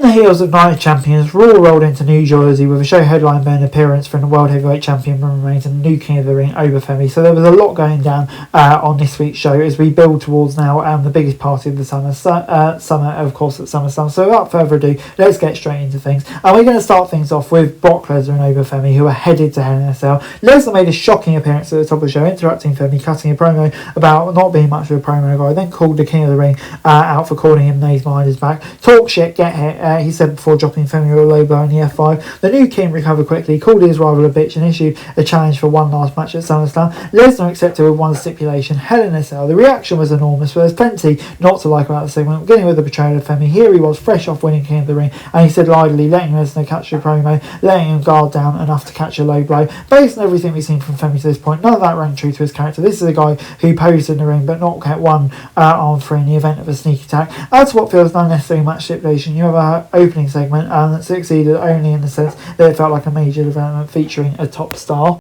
On the heels of Night of Champions, Raw rolled into New Jersey with a show headline by an appearance from the World Heavyweight Champion Roman Reigns and the new King of the Ring, Obafemi. So there was a lot going down on this week's show as we build towards now the biggest party of the summer, of course, at SummerSlam. So without further ado, let's get straight into things. And we're going to start things off with Brock Lesnar and Obafemi, who are headed to Hell in a Cell. Lesnar made a shocking appearance at the top of the show, interrupting Femi, cutting a promo about not being much of a promo guy, then called the King of the Ring out for calling him names behind his back. Talk shit, get hit, he said before dropping Femi a low blow in the F5. The new King recovered quickly, called his rival a bitch and issued a challenge for one last match at SummerSlam. Lesnar accepted with one stipulation, Hell in a Cell. The reaction was enormous, but there's plenty not to like about the segment, beginning with the betrayal of Femi. Here he was, fresh off winning King of the Ring, and he said lightly, letting Lesnar catch the promo, letting him guard down enough to catch a low blow. Based on everything we've seen from Femi to this point, none of that rang true to his character. This is a guy who posed in the ring but not kept one arm free in the event of a sneak attack. As to what feels an unnecessary match stipulation, you have an opening segment that succeeded only in the sense that it felt like a major development featuring a top star.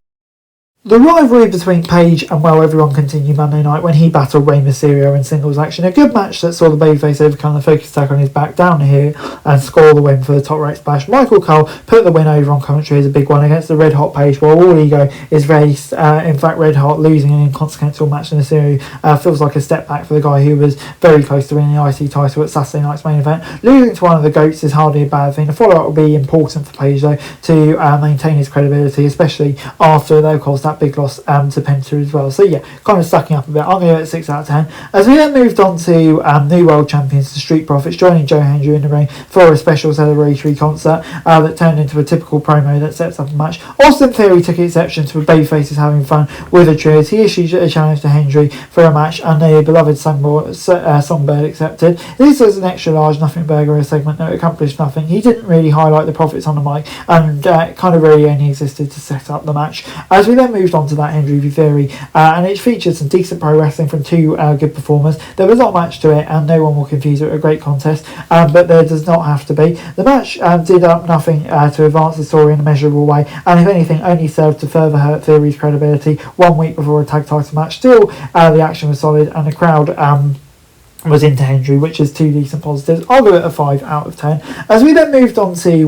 The rivalry between Paige and everyone continued Monday night when he battled Rey Mysterio in singles action. A good match that saw the babyface overcome the focus attack on his back down here and score the win for the top rope splash. Michael Cole put the win over on commentary as a big one against the Red Hot Paige, while all ego is raised. In fact, Red Hot losing an inconsequential match in the series feels like a step back for the guy who was very close to winning the IC title at Saturday night's main event. Losing to one of the GOATs is hardly a bad thing. The follow-up will be important for Paige though to maintain his credibility, especially after, of course, that big loss to Penta as well. So yeah, kind of sucking up a bit. I'm going to give it 6 out of 10. As we then moved on to new world champions, the Street Profits, joining Joe Hendry in the ring for a special celebratory concert that turned into a typical promo that sets up a match. Austin Theory took exception to the babyfaces having fun with the trios. He issued a challenge to Hendry for a match, and the beloved Songbird accepted. This was an extra large nothing burger segment that accomplished nothing. He didn't really highlight the Profits on the mic, and kind of really only existed to set up the match. As we then moved on to that Hendry v Theory, and it featured some decent pro wrestling from two good performers. There was not much to it, and no one will confuse it with a great contest, but there does not have to be. The match did nothing to advance the story in a measurable way, and if anything only served to further hurt Theory's credibility 1 week before a tag title match. Still, the action was solid, and the crowd was into Hendry, which is 2 decent positives. I'll give it a 5 out of 10. As we then moved on to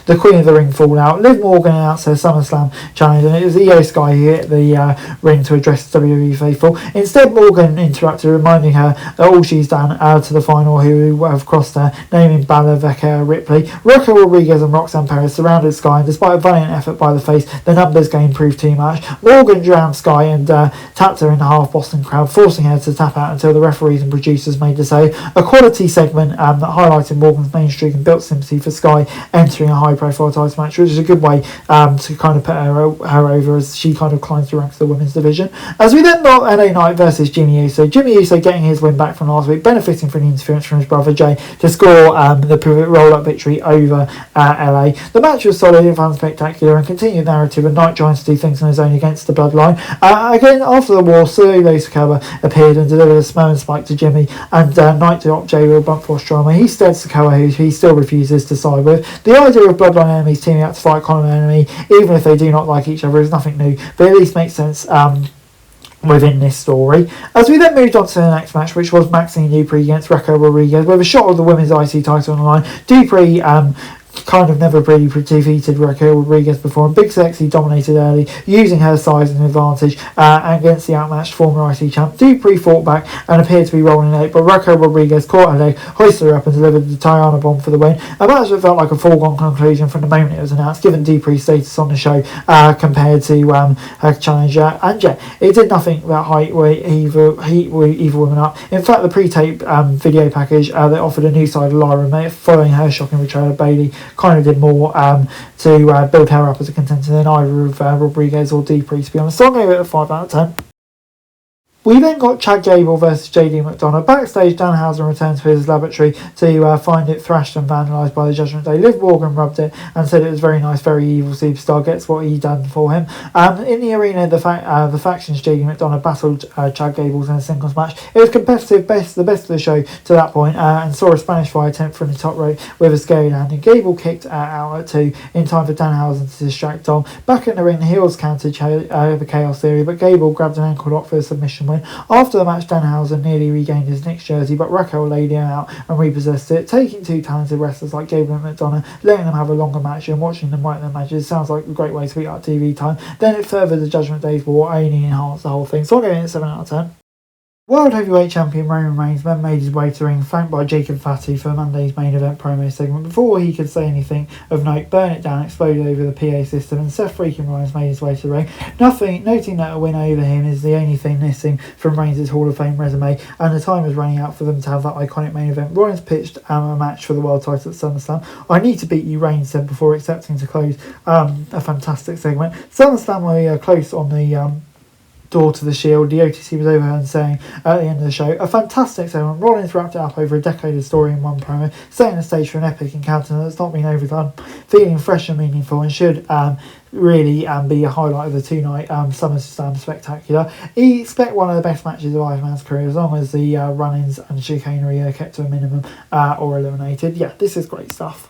the Queen of the Ring fallout, Liv Morgan announced her SummerSlam challenge, and it was Io Sky who hit the ring to address the WWE faithful. Instead, Morgan interrupted, reminding her that all she's done to the final who have crossed her, naming Balor, Vecca, Ripley. Raquel Rodriguez and Roxanne Perez surrounded Sky, and despite a valiant effort by the face, the numbers game proved too much. Morgan drowned Sky and tapped her in the half Boston crowd, forcing her to tap out until the referees and producers made to say. A quality segment that highlighted Morgan's main streak and built sympathy for Sky entering a high profile title match, which is a good way to kind of put her over as she kind of climbs the ranks of the women's division. As we then got LA Knight versus Jimmy Uso. Jimmy Uso getting his win back from last week, benefiting from the interference from his brother Jay to score the pivot roll-up victory over LA. The match was solid and fun, spectacular, and continued narrative of Knight trying to do things on his own against the Bloodline. Again, after the war, Solo Sikoa appeared and delivered a Samoan spike to Jimmy, and Knight dropped Jay with a bump force drama. He stared Sikoa, who he still refuses to side with. The idea of Bloodline enemies teaming up to fight common enemy, even if they do not like each other, is nothing new, but at least makes sense within this story. As we then moved on to the next match, which was Maxine Dupree against Raquel Rodriguez, with a shot of the women's IC title on the line. Dupree kind of never really defeated Raquel Rodriguez before, and Big Sexy dominated early, using her size as an advantage against the outmatched former IC champ. Dupree fought back and appeared to be rolling late, but Raquel Rodriguez caught her leg, hoisted her up and delivered the Tiana bomb for the win. A match that felt like a foregone conclusion from the moment it was announced, given Dupree's status on the show compared to her challenger. And yeah, it did nothing that height weight either women up. In fact, the pre-tape video package that offered a new side of Lyra May following her shocking betrayal of Bayley kind of did more to build her up as a contender than either of Rodriguez or Dupree, to be honest. So I'm going to give it a 5 out of 10. We then got Chad Gable versus JD McDonough. Backstage, Danhausen returned to his laboratory to find it thrashed and vandalised by the Judgment Day. Liv Morgan rubbed it and said it was very nice, very evil superstar, gets what he done for him. In the arena, the factions, JD McDonough battled Chad Gable in a singles match. It was competitive, the best of the show to that point, and saw a Spanish Fly attempt from the top rope with a scary landing. Gable kicked out at 2 in time for Danhausen to distract Dom. Back in the ring, the heels countered the Chaos Theory, but Gable grabbed an ankle lock for the submission win. After the match, Danhausen nearly regained his Knicks jersey, but Raquel laid him out and repossessed it, taking two talented wrestlers like Gable and McDonough, letting them have a longer match and watching them work their matches. Sounds like a great way to beat up TV time. Then it furthered the Judgment Day's war, only enhanced the whole thing. So I'll give it a 7 out of 10. World Heavyweight Champion Roman Reigns then made his way to the ring, flanked by Jacob Fatu for Monday's main event promo segment. Before he could say anything of note, Burn It Down exploded over the PA system and Seth freaking Rollins made his way to the ring. Noting that a win over him is the only thing missing from Reigns' Hall of Fame resume, and the time was running out for them to have that iconic main event. Rollins pitched a match for the world title at SummerSlam. I need to beat you, Reigns said before accepting to close a fantastic segment. SummerSlam were close on the door to the Shield. The OTC was overheard saying at the end of the show, a fantastic segment. Rollins wrapped it up over a decade of story in one promo, setting the stage for an epic encounter that's not been overdone, feeling fresh and meaningful, and should really be a highlight of the two-night SummerSlam spectacular. Expect one of the best matches of Ironman's career, as long as the run-ins and chicanery are kept to a minimum or eliminated. Yeah, this is great stuff.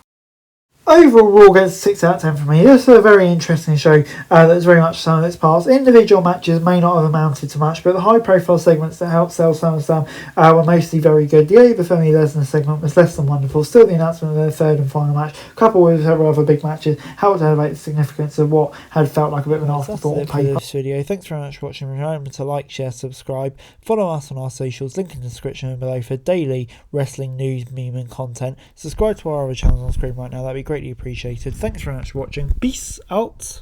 Overall, Raw gets a 6 out of 10 from me. This is a very interesting show that's very much some of its parts. Individual matches may not have amounted to much, but the high-profile segments that helped sell SummerSlam were mostly very good. The Obafemi Lesnar segment was less than wonderful. Still, the announcement of their third and final match, coupled with several other big matches, helped elevate the significance of what had felt like a bit of an afterthought on paper. This video. Thanks very much for watching. Remember to like, share, subscribe, follow us on our socials, link in the description below for daily wrestling news, meme and content. Subscribe to our other channels on screen right now, that'd be greatly appreciated. Thanks very much for watching. Peace out.